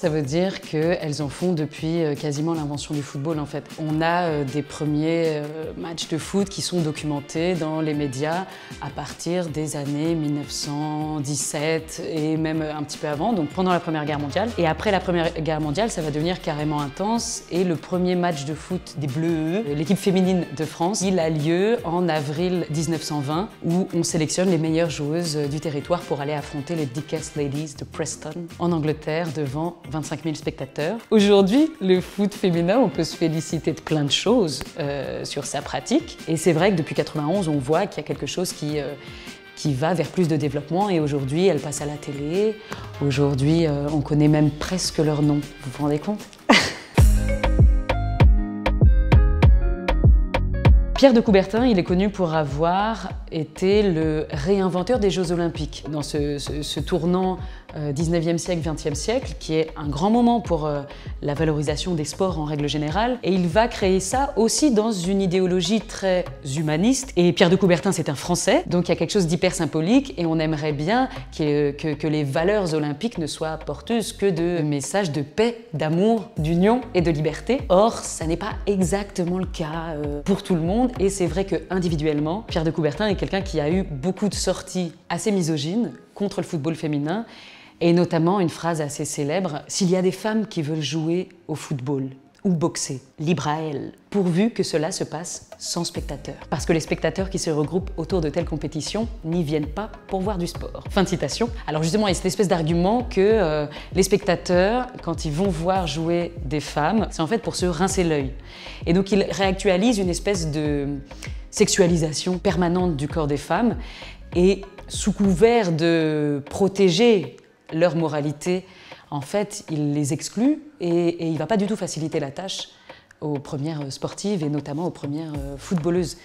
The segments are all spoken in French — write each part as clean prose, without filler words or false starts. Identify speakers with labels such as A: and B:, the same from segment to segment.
A: Ça veut dire qu'elles en font depuis quasiment l'invention du football en fait. On a des premiers matchs de foot qui sont documentés dans les médias à partir des années 1917 et même un petit peu avant, donc pendant la Première Guerre mondiale. Et après la Première Guerre mondiale, ça va devenir carrément intense et le premier match de foot des Bleus, l'équipe féminine de France, il a lieu en avril 1920 où on sélectionne les meilleures joueuses du territoire pour aller affronter les Dickes Ladies de Preston en Angleterre devant 25 000 spectateurs. Aujourd'hui, le foot féminin, on peut se féliciter de plein de choses sur sa pratique. Et c'est vrai que depuis 91, on voit qu'il y a quelque chose qui va vers plus de développement et aujourd'hui, elles passent à la télé. Aujourd'hui, on connaît même presque leur nom. Vous vous rendez compte ? Pierre de Coubertin, il est connu pour avoir été le réinventeur des Jeux Olympiques. Dans ce tournant 19e siècle, 20e siècle, qui est un grand moment pour la valorisation des sports en règle générale. Et il va créer ça aussi dans une idéologie très humaniste. Et Pierre de Coubertin, c'est un Français, donc il y a quelque chose d'hyper symbolique et on aimerait bien que les valeurs olympiques ne soient porteuses que de messages de paix, d'amour, d'union et de liberté. Or, ça n'est pas exactement le cas pour tout le monde. Et c'est vrai qu'individuellement, Pierre de Coubertin est quelqu'un qui a eu beaucoup de sorties assez misogynes contre le football féminin, et notamment une phrase assez célèbre « S'il y a des femmes qui veulent jouer au football ou boxer, libre à elles, pourvu que cela se passe sans spectateurs. Parce que les spectateurs qui se regroupent autour de telles compétitions n'y viennent pas pour voir du sport. » Fin de citation. Alors justement, il y a cette espèce d'argument que les spectateurs, quand ils vont voir jouer des femmes, c'est en fait pour se rincer l'œil. Et donc il réactualise une espèce de sexualisation permanente du corps des femmes et sous couvert de protéger leur moralité, en fait, il les exclut et il ne va pas du tout faciliter la tâche aux premières sportives et notamment aux premières footballeuses.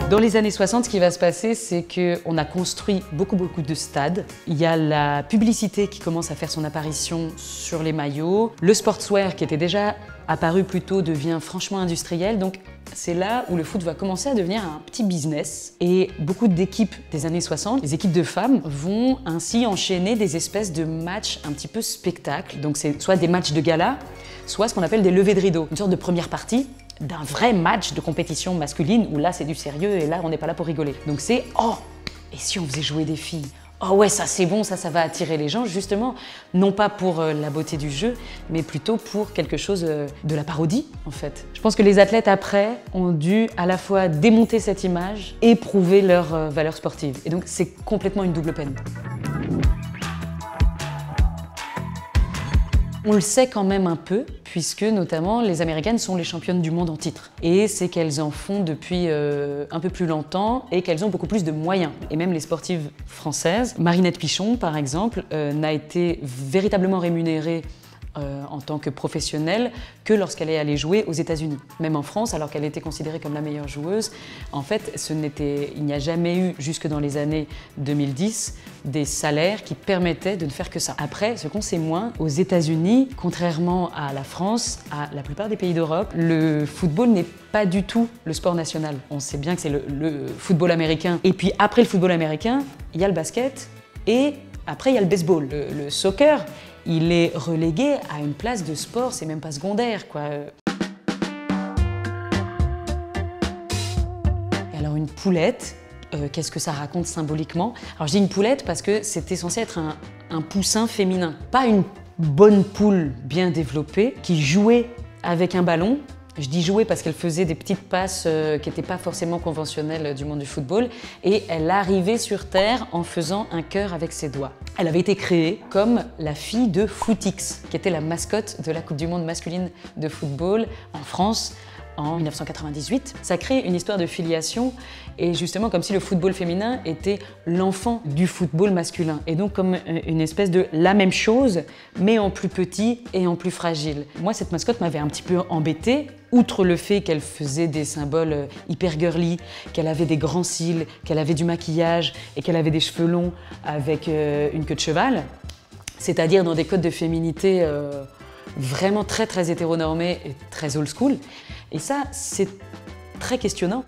A: Dans les années 60, ce qui va se passer, c'est qu'on a construit beaucoup de stades. Il y a la publicité qui commence à faire son apparition sur les maillots. Le sportswear, qui était déjà apparu plus tôt, devient franchement industriel. Donc c'est là où le foot va commencer à devenir un petit business. Et beaucoup d'équipes des années 60, les équipes de femmes, vont ainsi enchaîner des espèces de matchs un petit peu spectacles. Donc c'est soit des matchs de gala, soit ce qu'on appelle des levées de rideau. Une sorte de première partie d'un vrai match de compétition masculine où là c'est du sérieux et là on n'est pas là pour rigoler. Donc c'est « Oh, et si on faisait jouer des filles ? Oh ouais, ça c'est bon, ça va attirer les gens, justement, non pas pour la beauté du jeu, mais plutôt pour quelque chose de la parodie, en fait. » Je pense que les athlètes, après, ont dû à la fois démonter cette image et prouver leur valeur sportive. Et donc, c'est complètement une double peine. On le sait quand même un peu, puisque notamment les Américaines sont les championnes du monde en titre. Et c'est qu'elles en font depuis un peu plus longtemps et qu'elles ont beaucoup plus de moyens. Et même les sportives françaises, Marinette Pichon par exemple, n'a été véritablement rémunérée en tant que professionnelle que lorsqu'elle est allée jouer aux États-Unis. Même en France, alors qu'elle était considérée comme la meilleure joueuse, en fait, il n'y a jamais eu, jusque dans les années 2010, des salaires qui permettaient de ne faire que ça. Après, ce qu'on sait moins, aux États-Unis, contrairement à la France, à la plupart des pays d'Europe, le football n'est pas du tout le sport national. On sait bien que c'est le football américain. Et puis après le football américain, il y a le basket et après il y a le baseball. Le soccer, il est relégué à une place de sport, c'est même pas secondaire, quoi. Et alors une poulette, qu'est-ce que ça raconte symboliquement? Alors je dis une poulette parce que c'était censé être un poussin féminin, pas une bonne poule bien développée qui jouait avec un ballon. Je dis jouer parce qu'elle faisait des petites passes qui n'étaient pas forcément conventionnelles du monde du football et elle arrivait sur Terre en faisant un cœur avec ses doigts. Elle avait été créée comme la fille de Footix, qui était la mascotte de la Coupe du monde masculine de football en France en 1998. Ça crée une histoire de filiation et justement comme si le football féminin était l'enfant du football masculin et donc comme une espèce de la même chose mais en plus petit et en plus fragile. Moi cette mascotte m'avait un petit peu embêtée, outre le fait qu'elle faisait des symboles hyper girly, qu'elle avait des grands cils, qu'elle avait du maquillage et qu'elle avait des cheveux longs avec une queue de cheval, c'est-à-dire dans des codes de féminité vraiment très hétéronormés et très old school. Et ça, c'est très questionnant.